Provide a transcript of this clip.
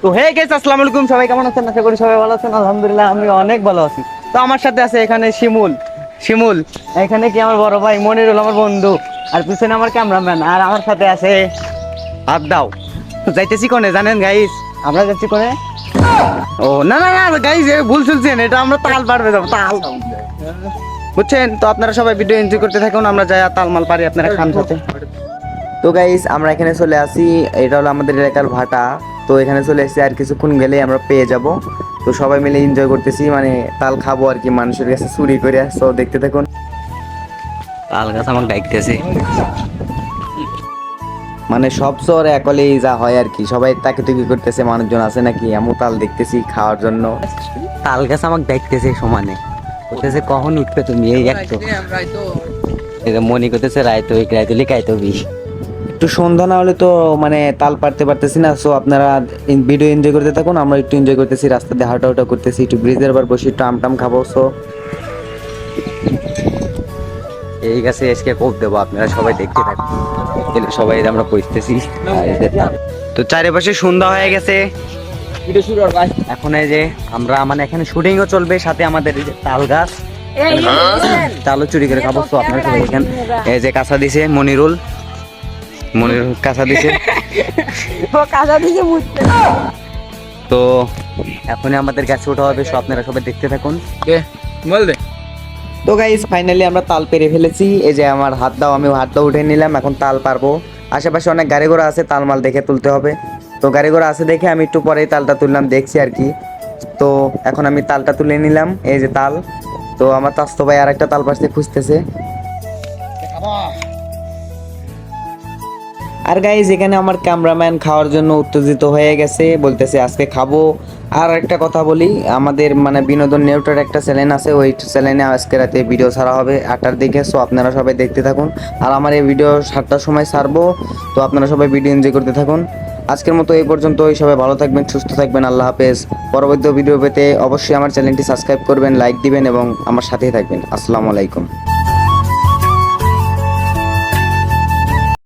তো হে গেস, আসসালামু আলাইকুম। সবাই কেমন আছেন? আশা করি সবাই ভালো আছেন। আলহামদুলিল্লাহ আমি অনেক ভালো আছি। তো আমার সাথে আছে এখানে শিমুল। শিমুল এখানে কি আমার বড় ভাই মনিরুল, আমার বন্ধু। আর পিছনে আমার ক্যামেরাম্যান। আর আমার সাথে আছে আবদাও। তো যাইতেছি কোনে জানেন গাইস? আমরা যাচ্ছি কোনে? ও না না না গাইস, ভুল শুনছেন, এটা আমরা তাল পারবে যাবো, তাল বুঝছেন? তো আপনারা সবাই ভিডিও এনজয় করতে থাকুন, আমরা যাই তালমাল পারি, আপনারা খান সাথে। তো গাইস আমরা এখানে চলে আসি, এটা হলো আমাদের এলাকার ভাটা। তো এখানে চলে এসেছি, আর কিছুক্ষণ গেলেই আমরা পেয়ে যাব। তো সবাই মিলে এনজয় করতেছি, মানে তাল খাবো আর কি, মানুষের কাছে চুরি করে। তো দেখতে থাকুন। তাল গাছ আমাকে ডাকতেছে, মানে সব শহরে একলেই যা হয় আর কি, সবাই তাকে তুকি করতেছে, মানুষজন আছে নাকি এমন তাল দেখতেছি খাওয়ার জন্য। তাল গাছ আমাকে দেখতেছে সমানে, বলতেছে কখন উঠবে তুমি, এই একটু মনে করতেছে রায়তো রায়তো লিখাইতো একটু সন্ধ্যা না হলে তো মানে তাল পারতে পারতেছি না। সো আপনারা ভিডিও এনজয় করতে থাকুন, আমরা একটু এনজয় করতেছি, রাস্তাতে হাঁটাউটা করতেছি, একটু ব্রিজের বার বসে একটু আমটাম খাবো। সো এই গাছে আজকে কোপ দেবো, আপনারা সবাই দেখতে থাকুন। সবাই আমরা পৌঁছতেছি। তো চারিপাশে সন্ধ্যা হয়ে গেছে, এখন এই যে আমরা মানে এখানে শুটিংও চলবে, সাথে আমাদের এই যে তাল গাছ, তালও চুরি করে খাবো। তো আপনারা সবাই দেখেন, এই যে কাঁচা দিছে মনিরুল, মনিরুল কাঁচা দিছে, তো এখনই আমাদের গাছে ওঠা হবে। সো আপনারা সবাই দেখতে থাকুন। তো গাইস ফাইনালি আমরা তাল পেরে ফেলেছি। এই যে আমার হাত দাও, আমি হাত দাও উঠে নিলাম, এখন তাল পারবো। আশেপাশে অনেক গাড়ি ঘোড়া আছে, তাল মাল দেখে তুলতে হবে। তো গাড়ি ঘোড়া আছে দেখে আমি একটু পরেই তালটা তুললাম, দেখছি আর কি। তো এখন আমি তালটা তুলে নিলাম, এই যে তাল। তো আমার তাস্তো ভাই আর একটা তাল পাশে খুঁজতেছে। আর গাইজ এখানে আমার ক্যামেরাম্যান খাওয়ার জন্য উত্তেজিত হয়ে গেছে, বলতেছে আজকে খাবো। আর একটা কথা বলি, আমাদের মানে বিনোদন নেউটার একটা চ্যানেল আছে, ওই চ্যানেলে আজকে রাতে ভিডিও ছাড়া হবে 8টার দিকে। সো আপনারা সবাই দেখতে থাকুন। আর আমার এই ভিডিও 7টার সময় ছাড়বো। তো আপনারা সবাই ভিডিও এনজয় করতে থাকুন। আজকের মতো এই পর্যন্তই, সবাই ভালো থাকবেন, সুস্থ থাকবেন, আল্লাহ হাফেজ। পরবর্তী ভিডিও পেতে অবশ্যই আমার চ্যানেলটি সাবস্ক্রাইব করবেন, লাইক দিবেন এবং আমার সাথেই থাকবেন। আসসালামু আলাইকুম।